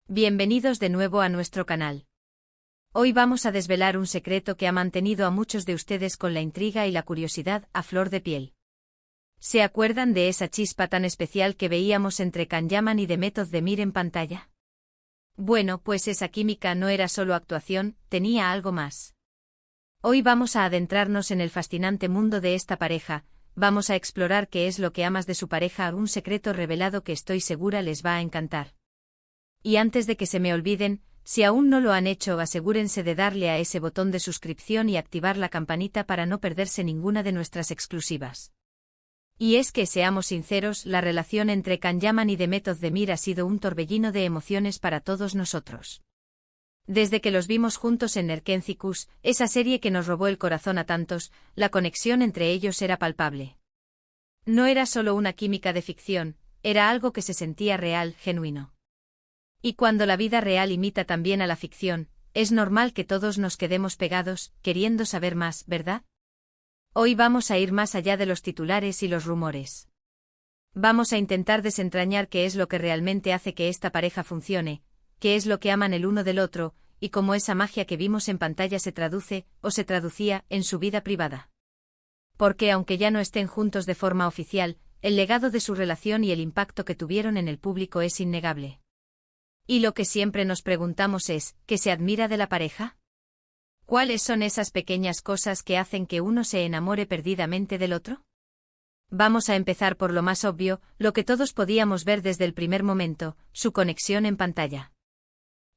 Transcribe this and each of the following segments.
Bienvenidos de nuevo a nuestro canal. Hoy vamos a desvelar un secreto que ha mantenido a muchos de ustedes con la intriga y la curiosidad a flor de piel. ¿Se acuerdan de esa chispa tan especial que veíamos entre Can Yaman y Demet Özdemir en pantalla? Bueno, pues esa química no era solo actuación, tenía algo más. Hoy vamos a adentrarnos en el fascinante mundo de esta pareja, vamos a explorar qué es lo que amas de su pareja, un secreto revelado que estoy segura les va a encantar. Y antes de que se me olviden, si aún no lo han hecho, asegúrense de darle a ese botón de suscripción y activar la campanita para no perderse ninguna de nuestras exclusivas. Y es que, seamos sinceros, la relación entre Can Yaman y Demet Özdemir ha sido un torbellino de emociones para todos nosotros. Desde que los vimos juntos en Erkencikus, esa serie que nos robó el corazón a tantos, la conexión entre ellos era palpable. No era solo una química de ficción, era algo que se sentía real, genuino. Y cuando la vida real imita también a la ficción, es normal que todos nos quedemos pegados, queriendo saber más, ¿verdad? Hoy vamos a ir más allá de los titulares y los rumores. Vamos a intentar desentrañar qué es lo que realmente hace que esta pareja funcione, qué es lo que aman el uno del otro, y cómo esa magia que vimos en pantalla se traduce, o se traducía, en su vida privada. Porque aunque ya no estén juntos de forma oficial, el legado de su relación y el impacto que tuvieron en el público es innegable. Y lo que siempre nos preguntamos es, ¿qué se admira de la pareja? ¿Cuáles son esas pequeñas cosas que hacen que uno se enamore perdidamente del otro? Vamos a empezar por lo más obvio, lo que todos podíamos ver desde el primer momento, su conexión en pantalla.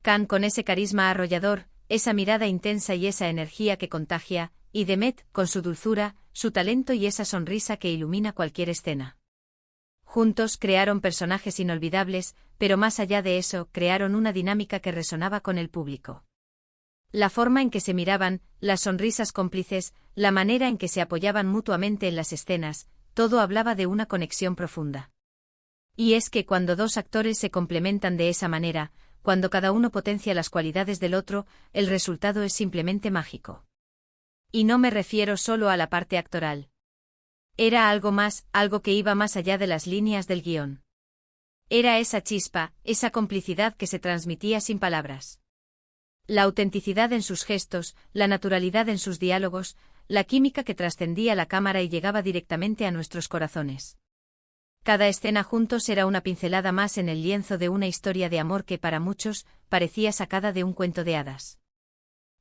Can con ese carisma arrollador, esa mirada intensa y esa energía que contagia, y Demet con su dulzura, su talento y esa sonrisa que ilumina cualquier escena. Juntos crearon personajes inolvidables, pero más allá de eso, crearon una dinámica que resonaba con el público. La forma en que se miraban, las sonrisas cómplices, la manera en que se apoyaban mutuamente en las escenas, todo hablaba de una conexión profunda. Y es que cuando dos actores se complementan de esa manera, cuando cada uno potencia las cualidades del otro, el resultado es simplemente mágico. Y no me refiero solo a la parte actoral. Era algo más, algo que iba más allá de las líneas del guión. Era esa chispa, esa complicidad que se transmitía sin palabras. La autenticidad en sus gestos, la naturalidad en sus diálogos, la química que trascendía la cámara y llegaba directamente a nuestros corazones. Cada escena juntos era una pincelada más en el lienzo de una historia de amor que para muchos parecía sacada de un cuento de hadas.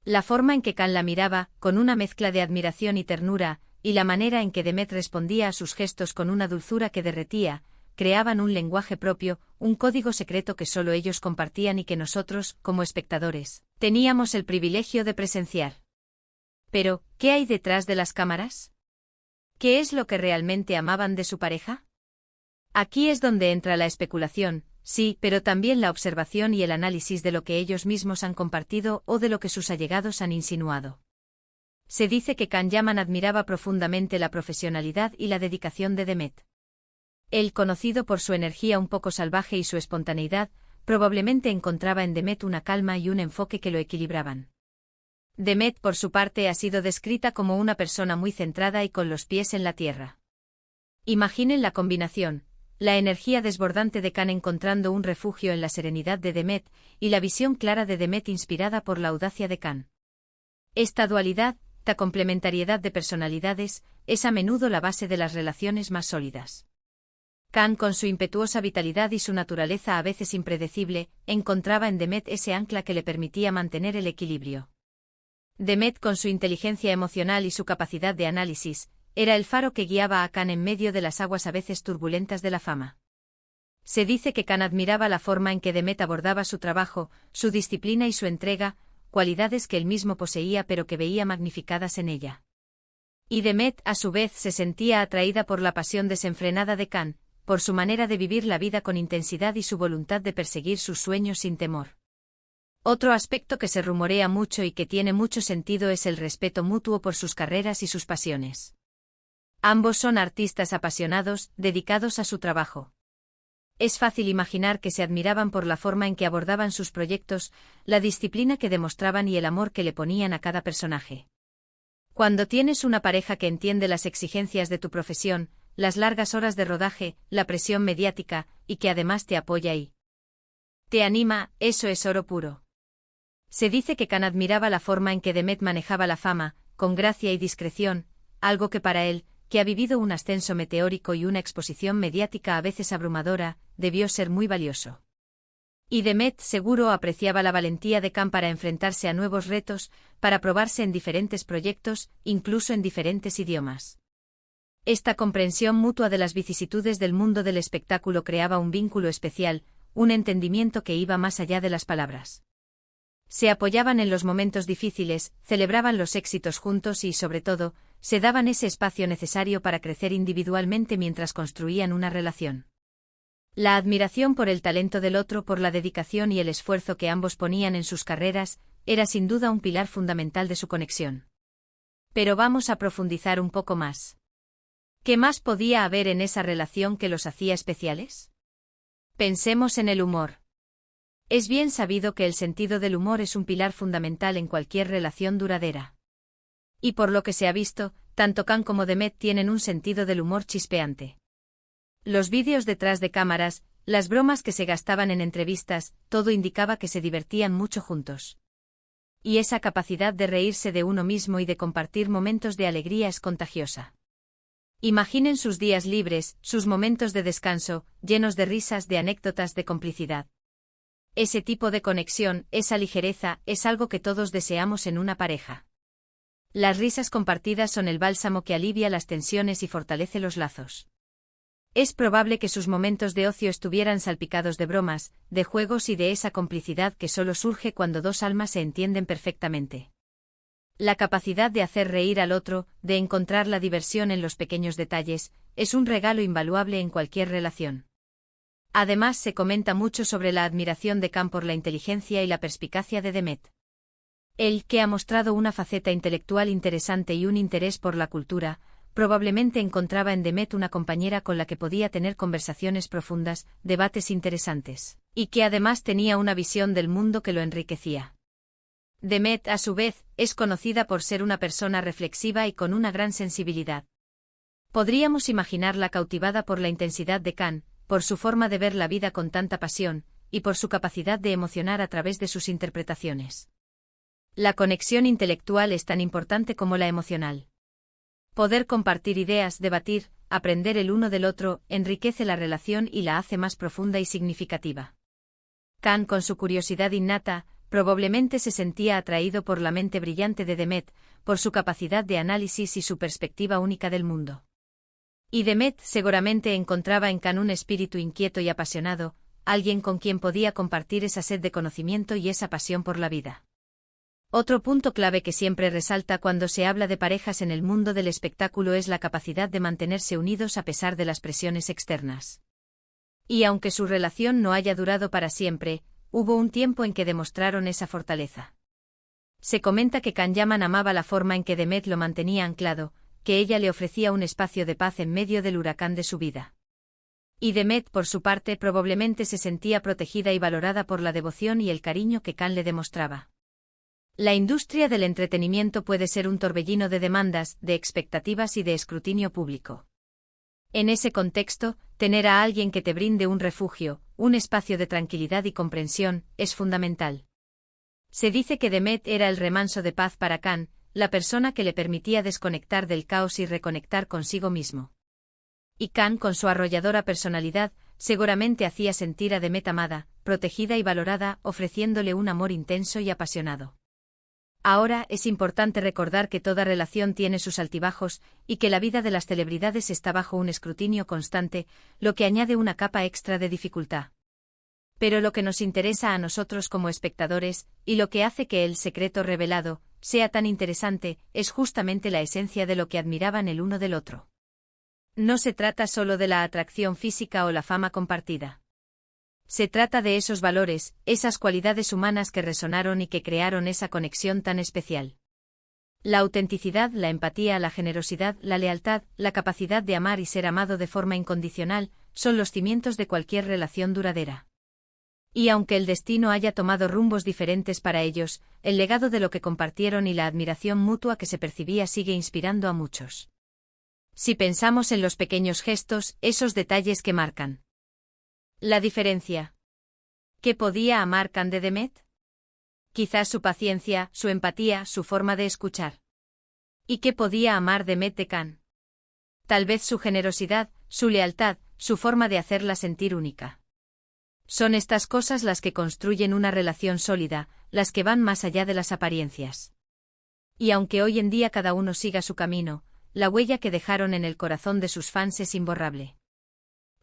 La forma en que Can la miraba, con una mezcla de admiración y ternura, y la manera en que Demet respondía a sus gestos con una dulzura que derretía, creaban un lenguaje propio, un código secreto que solo ellos compartían y que nosotros, como espectadores, teníamos el privilegio de presenciar. Pero, ¿qué hay detrás de las cámaras? ¿Qué es lo que realmente amaban de su pareja? Aquí es donde entra la especulación, sí, pero también la observación y el análisis de lo que ellos mismos han compartido o de lo que sus allegados han insinuado. Se dice que Can Yaman admiraba profundamente la profesionalidad y la dedicación de Demet. Él, conocido por su energía un poco salvaje y su espontaneidad, probablemente encontraba en Demet una calma y un enfoque que lo equilibraban. Demet, por su parte, ha sido descrita como una persona muy centrada y con los pies en la tierra. Imaginen la combinación, la energía desbordante de Can encontrando un refugio en la serenidad de Demet, y la visión clara de Demet inspirada por la audacia de Can. Esta dualidad, esta complementariedad de personalidades, es a menudo la base de las relaciones más sólidas. Can, con su impetuosa vitalidad y su naturaleza a veces impredecible, encontraba en Demet ese ancla que le permitía mantener el equilibrio. Demet, con su inteligencia emocional y su capacidad de análisis, era el faro que guiaba a Can en medio de las aguas a veces turbulentas de la fama. Se dice que Can admiraba la forma en que Demet abordaba su trabajo, su disciplina y su entrega, cualidades que él mismo poseía pero que veía magnificadas en ella. Y Demet, a su vez, se sentía atraída por la pasión desenfrenada de Can, por su manera de vivir la vida con intensidad y su voluntad de perseguir sus sueños sin temor. Otro aspecto que se rumorea mucho y que tiene mucho sentido es el respeto mutuo por sus carreras y sus pasiones. Ambos son artistas apasionados, dedicados a su trabajo. Es fácil imaginar que se admiraban por la forma en que abordaban sus proyectos, la disciplina que demostraban y el amor que le ponían a cada personaje. Cuando tienes una pareja que entiende las exigencias de tu profesión, las largas horas de rodaje, la presión mediática, y que además te apoya y Te anima, eso es oro puro. Se dice que Khan admiraba la forma en que Demet manejaba la fama, con gracia y discreción, algo que para él, que ha vivido un ascenso meteórico y una exposición mediática a veces abrumadora, debió ser muy valioso. Y Demet seguro apreciaba la valentía de Khan para enfrentarse a nuevos retos, para probarse en diferentes proyectos, incluso en diferentes idiomas. Esta comprensión mutua de las vicisitudes del mundo del espectáculo creaba un vínculo especial, un entendimiento que iba más allá de las palabras. Se apoyaban en los momentos difíciles, celebraban los éxitos juntos y, sobre todo, se daban ese espacio necesario para crecer individualmente mientras construían una relación. La admiración por el talento del otro, por la dedicación y el esfuerzo que ambos ponían en sus carreras, era sin duda un pilar fundamental de su conexión. Pero vamos a profundizar un poco más. ¿Qué más podía haber en esa relación que los hacía especiales? Pensemos en el humor. Es bien sabido que el sentido del humor es un pilar fundamental en cualquier relación duradera. Y por lo que se ha visto, tanto Khan como Demet tienen un sentido del humor chispeante. Los vídeos detrás de cámaras, las bromas que se gastaban en entrevistas, todo indicaba que se divertían mucho juntos. Y esa capacidad de reírse de uno mismo y de compartir momentos de alegría es contagiosa. Imaginen sus días libres, sus momentos de descanso, llenos de risas, de anécdotas, de complicidad. Ese tipo de conexión, esa ligereza, es algo que todos deseamos en una pareja. Las risas compartidas son el bálsamo que alivia las tensiones y fortalece los lazos. Es probable que sus momentos de ocio estuvieran salpicados de bromas, de juegos y de esa complicidad que solo surge cuando dos almas se entienden perfectamente. La capacidad de hacer reír al otro, de encontrar la diversión en los pequeños detalles, es un regalo invaluable en cualquier relación. Además, se comenta mucho sobre la admiración de Khan por la inteligencia y la perspicacia de Demet. Él, que ha mostrado una faceta intelectual interesante y un interés por la cultura, probablemente encontraba en Demet una compañera con la que podía tener conversaciones profundas, debates interesantes, y que además tenía una visión del mundo que lo enriquecía. Demet, a su vez, es conocida por ser una persona reflexiva y con una gran sensibilidad. Podríamos imaginarla cautivada por la intensidad de Khan, por su forma de ver la vida con tanta pasión, y por su capacidad de emocionar a través de sus interpretaciones. La conexión intelectual es tan importante como la emocional. Poder compartir ideas, debatir, aprender el uno del otro, enriquece la relación y la hace más profunda y significativa. Khan, con su curiosidad innata, probablemente se sentía atraído por la mente brillante de Demet, por su capacidad de análisis y su perspectiva única del mundo. Y Demet seguramente encontraba en Khan un espíritu inquieto y apasionado, alguien con quien podía compartir esa sed de conocimiento y esa pasión por la vida. Otro punto clave que siempre resalta cuando se habla de parejas en el mundo del espectáculo es la capacidad de mantenerse unidos a pesar de las presiones externas. Y aunque su relación no haya durado para siempre, hubo un tiempo en que demostraron esa fortaleza. Se comenta que Khan Yaman amaba la forma en que Demet lo mantenía anclado, que ella le ofrecía un espacio de paz en medio del huracán de su vida. Y Demet, por su parte, probablemente se sentía protegida y valorada por la devoción y el cariño que Khan le demostraba. La industria del entretenimiento puede ser un torbellino de demandas, de expectativas y de escrutinio público. En ese contexto, tener a alguien que te brinde un refugio, un espacio de tranquilidad y comprensión, es fundamental. Se dice que Demet era el remanso de paz para Khan, la persona que le permitía desconectar del caos y reconectar consigo mismo. Y Khan, con su arrolladora personalidad, seguramente hacía sentir a Demet amada, protegida y valorada, ofreciéndole un amor intenso y apasionado. Ahora, es importante recordar que toda relación tiene sus altibajos, y que la vida de las celebridades está bajo un escrutinio constante, lo que añade una capa extra de dificultad. Pero lo que nos interesa a nosotros como espectadores, y lo que hace que El secreto revelado sea tan interesante, es justamente la esencia de lo que admiraban el uno del otro. No se trata solo de la atracción física o la fama compartida. Se trata de esos valores, esas cualidades humanas que resonaron y que crearon esa conexión tan especial. La autenticidad, la empatía, la generosidad, la lealtad, la capacidad de amar y ser amado de forma incondicional, son los cimientos de cualquier relación duradera. Y aunque el destino haya tomado rumbos diferentes para ellos, el legado de lo que compartieron y la admiración mutua que se percibía sigue inspirando a muchos. Si pensamos en los pequeños gestos, esos detalles que marcan la diferencia. ¿Qué podía amar Can de Demet? Quizás su paciencia, su empatía, su forma de escuchar. ¿Y qué podía amar Demet de Can? Tal vez su generosidad, su lealtad, su forma de hacerla sentir única. Son estas cosas las que construyen una relación sólida, las que van más allá de las apariencias. Y aunque hoy en día cada uno siga su camino, la huella que dejaron en el corazón de sus fans es imborrable.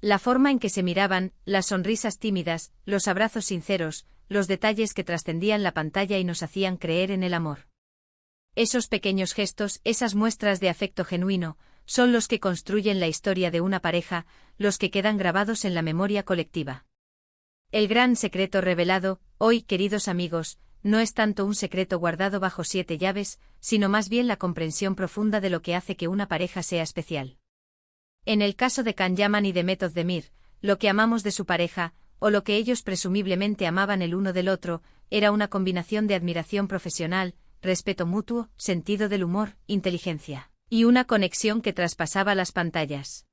La forma en que se miraban, las sonrisas tímidas, los abrazos sinceros, los detalles que trascendían la pantalla y nos hacían creer en el amor. Esos pequeños gestos, esas muestras de afecto genuino, son los que construyen la historia de una pareja, los que quedan grabados en la memoria colectiva. El gran secreto revelado, hoy, queridos amigos, no es tanto un secreto guardado bajo 7 llaves, sino más bien la comprensión profunda de lo que hace que una pareja sea especial. En el caso de Can Yaman y Demet Özdemir, lo que amamos de su pareja, o lo que ellos presumiblemente amaban el uno del otro, era una combinación de admiración profesional, respeto mutuo, sentido del humor, inteligencia, y una conexión que traspasaba las pantallas.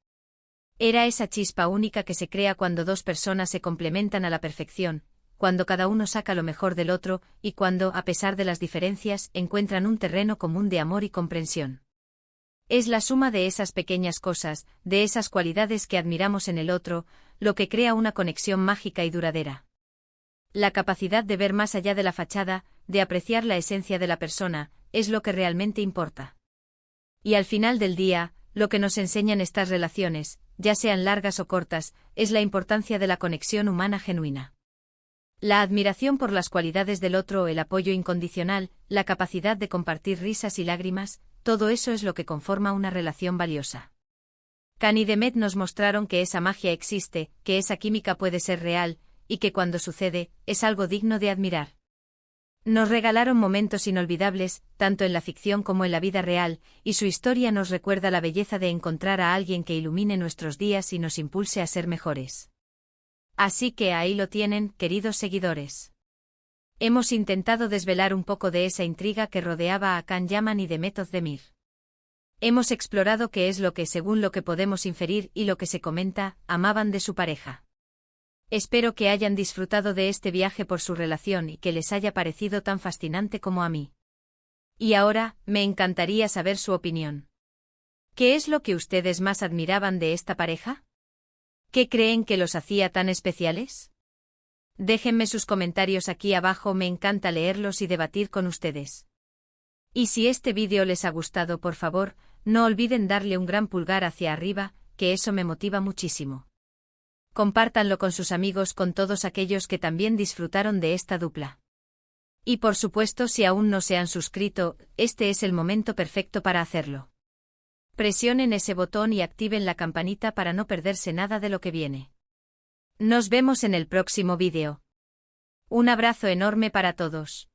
Era esa chispa única que se crea cuando dos personas se complementan a la perfección, cuando cada uno saca lo mejor del otro, y cuando, a pesar de las diferencias, encuentran un terreno común de amor y comprensión. Es la suma de esas pequeñas cosas, de esas cualidades que admiramos en el otro, lo que crea una conexión mágica y duradera. La capacidad de ver más allá de la fachada, de apreciar la esencia de la persona, es lo que realmente importa. Y al final del día, lo que nos enseñan estas relaciones, ya sean largas o cortas, es la importancia de la conexión humana genuina. La admiración por las cualidades del otro o el apoyo incondicional, la capacidad de compartir risas y lágrimas, todo eso es lo que conforma una relación valiosa. Can y Demet nos mostraron que esa magia existe, que esa química puede ser real, y que cuando sucede, es algo digno de admirar. Nos regalaron momentos inolvidables, tanto en la ficción como en la vida real, y su historia nos recuerda la belleza de encontrar a alguien que ilumine nuestros días y nos impulse a ser mejores. Así que ahí lo tienen, queridos seguidores. Hemos intentado desvelar un poco de esa intriga que rodeaba a Can Yaman y Demet Özdemir. Hemos explorado qué es lo que, según lo que podemos inferir y lo que se comenta, amaban de su pareja. Espero que hayan disfrutado de este viaje por su relación y que les haya parecido tan fascinante como a mí. Y ahora, me encantaría saber su opinión. ¿Qué es lo que ustedes más admiraban de esta pareja? ¿Qué creen que los hacía tan especiales? Déjenme sus comentarios aquí abajo, me encanta leerlos y debatir con ustedes. Y si este vídeo les ha gustado, por favor, no olviden darle un gran pulgar hacia arriba, que eso me motiva muchísimo. Compártanlo con sus amigos, con todos aquellos que también disfrutaron de esta dupla. Y por supuesto, si aún no se han suscrito, este es el momento perfecto para hacerlo. Presionen ese botón y activen la campanita para no perderse nada de lo que viene. Nos vemos en el próximo vídeo. Un abrazo enorme para todos.